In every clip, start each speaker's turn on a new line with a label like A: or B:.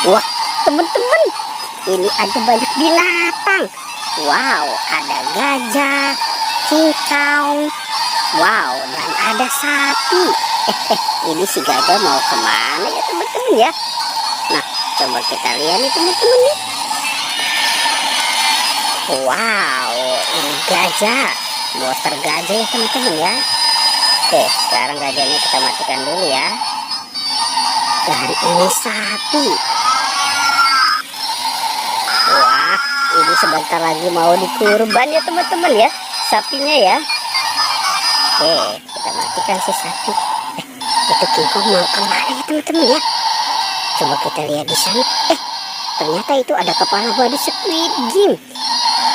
A: Wah, teman-teman, ini ada banyak binatang. Wow, ada gajah, cincang, wow, dan ada sapi. Ini si gajah mau kemana ya teman-teman ya? Nah, coba kita lihat nih teman-teman nih. Wow, ini gajah, monster gajah ya teman-teman ya. Oke, sekarang gajahnya kita matikan dulu ya. Dan ini sapi. Wah, ini sebentar lagi mau dikurban ya teman-teman ya, sapinya ya. Oke, kita matikan si sapi. Itu kingkong mau kemana ya teman-teman ya? Coba kita lihat di sana. Ternyata itu ada kepala babi Squid Game.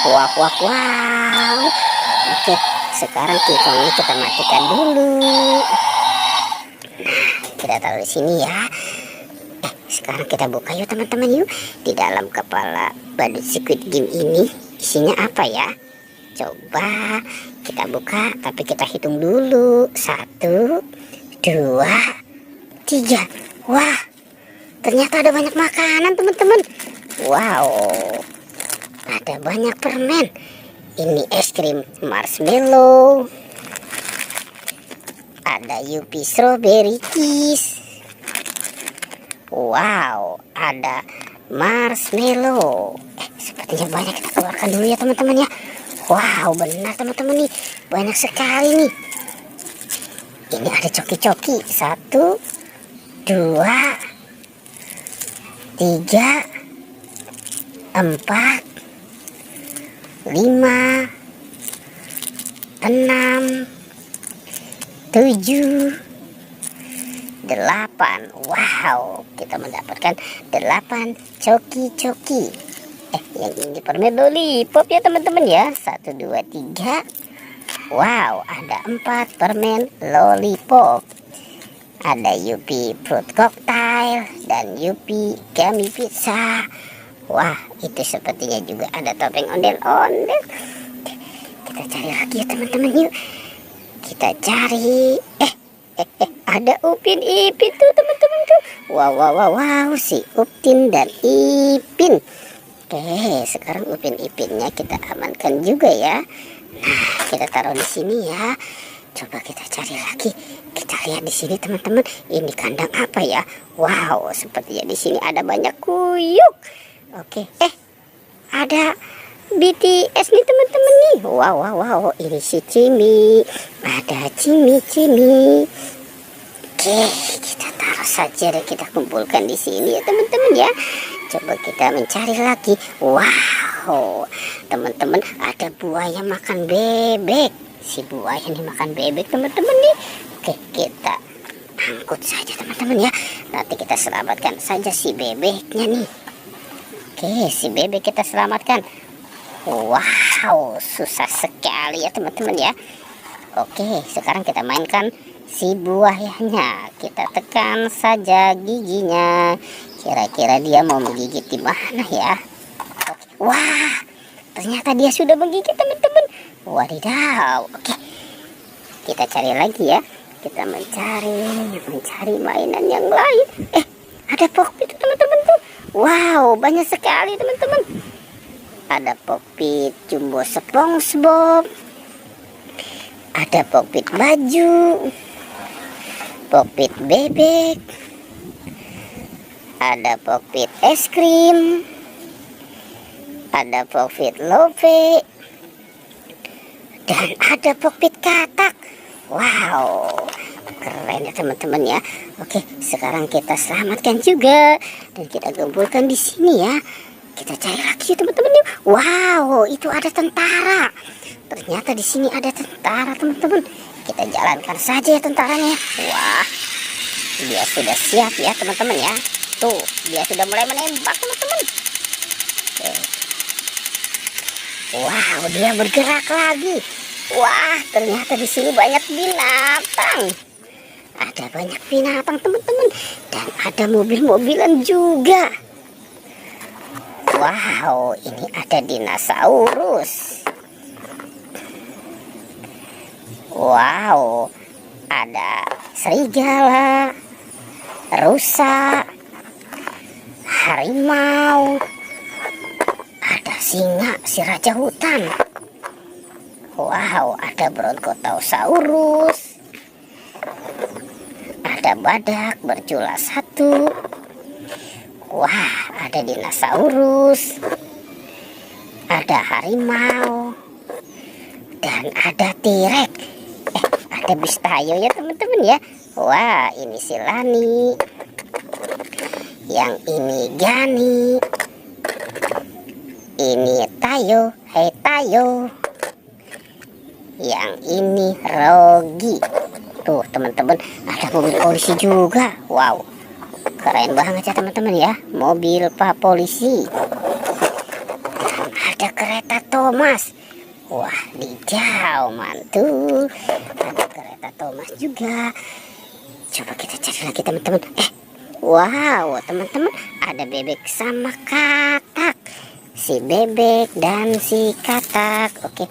A: Wah, wah, wow. Oke, sekarang kingkongnya kita matikan dulu. Nah, kita taruh di sini ya. Sekarang kita buka yuk teman-teman yuk. Di dalam kepala badut Squid Game ini isinya apa ya? Coba kita buka, tapi kita hitung dulu. 1, 2, 3. Wah, ternyata ada banyak makanan teman-teman. Wow, ada banyak permen. Ini es krim marshmallow. Ada Yupi strawberry kiss. Wow, ada marshmallow. Sepertinya banyak, kita keluarkan dulu ya teman-teman ya. Wow, benar teman-teman nih, banyak sekali nih. Ini ada coki-coki. 1, 2, 3, 4, 5, 6, 7, 8. Wow, kita mendapatkan 8 coki-coki. Yang ini permen lollipop ya teman-teman ya. 1, 2, 3. Wow, ada 4 permen lollipop. Ada Yupi fruit cocktail dan Yupi gummy pizza. Wah, itu sepertinya juga ada topeng ondel-ondel. Kita cari lagi ya teman-teman yuk. Kita cari. Ada Upin Ipin tuh teman-teman tuh. Wow, wow, wow, wow, si Upin dan Ipin. Oke, sekarang Upin Ipinnya kita amankan juga ya. Nah, kita taruh di sini ya. Coba kita cari lagi. Kita lihat di sini teman-teman. Ini kandang apa ya? Wow, sepertinya di sini ada banyak kuyuk. Oke, ada BTS nih teman-teman nih. Wow, wow, wow. Ini si Cimi. Ada Cimi. Oke, kita taruh saja dan kita kumpulkan di sini ya teman-teman ya. Coba kita mencari lagi. Wow, teman-teman, ada buaya makan bebek. Si buaya nih makan bebek teman-teman nih. Oke, kita angkut saja teman-teman ya. Nanti kita selamatkan saja si bebeknya nih. Oke, si bebek kita selamatkan. Wow, susah sekali ya teman-teman ya. Oke, sekarang kita mainkan si buayanya. Kita tekan saja giginya. Kira-kira dia mau menggigit di mana ya? Oke. Wah, ternyata dia sudah menggigit teman-teman. Wadidaw. Oke, kita cari lagi ya. Kita mencari mainan yang lain. Ada Pokpit teman-teman tuh. Wow, banyak sekali teman-teman. Ada Pokpit Jumbo SpongeBob. Ada Pokpit baju. Pokpit bebek. Ada Pokpit es krim. Ada Pokpit love. Dan ada Pokpit katak. Wow, keren ya teman-teman ya. Oke, sekarang kita selamatkan juga dan kita kumpulkan di sini ya. Kita cari lagi teman-teman. Wow, itu ada tentara. Ternyata di sini ada tentara teman-teman. Kita jalankan saja ya tentaranya. Wah, dia sudah siap ya teman-teman ya. Tuh, dia sudah mulai menembak teman-teman. Wow, dia bergerak lagi. Wah, ternyata di sini banyak binatang. Ada banyak binatang teman-teman. Dan ada mobil-mobilan juga. Wow, ini ada dinosaurus. Wow, ada serigala, rusa, harimau, ada singa si raja hutan. Wow, ada brontosaurus, ada badak berjula satu. Wah, ada dinosaurus, ada harimau, dan ada T-Rex. Ada bus Tayo ya teman-teman ya. Wah, ini si Lani, yang ini Gani, ini Tayo. Hei Tayo. Yang ini Rogi. Tuh teman-teman, ada mobil polisi juga. Wow, keren banget ya teman-teman ya, mobil pak polisi. Dan ada kereta Thomas. Wah, dijauh mantul. Ada kereta Thomas juga. Coba kita cari lagi teman-teman. Wow teman-teman, ada bebek sama katak. Si bebek dan si katak. Oke,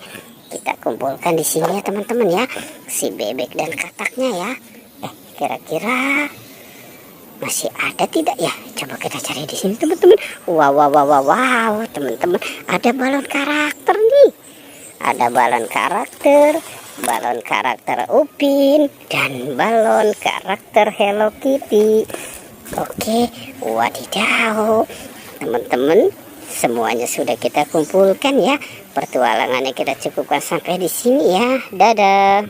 A: kita kumpulkan di sini ya teman-teman ya, si bebek dan kataknya ya. Kira-kira masih ada tidak ya? Coba kita cari di sini teman-teman. Wow teman-teman, ada balon karakter nih. Ada balon karakter Upin, dan balon karakter Hello Kitty. Oke, wadidaw teman-teman, semuanya sudah kita kumpulkan ya. Pertualangannya kita cukupkan sampai di sini ya. Dadah.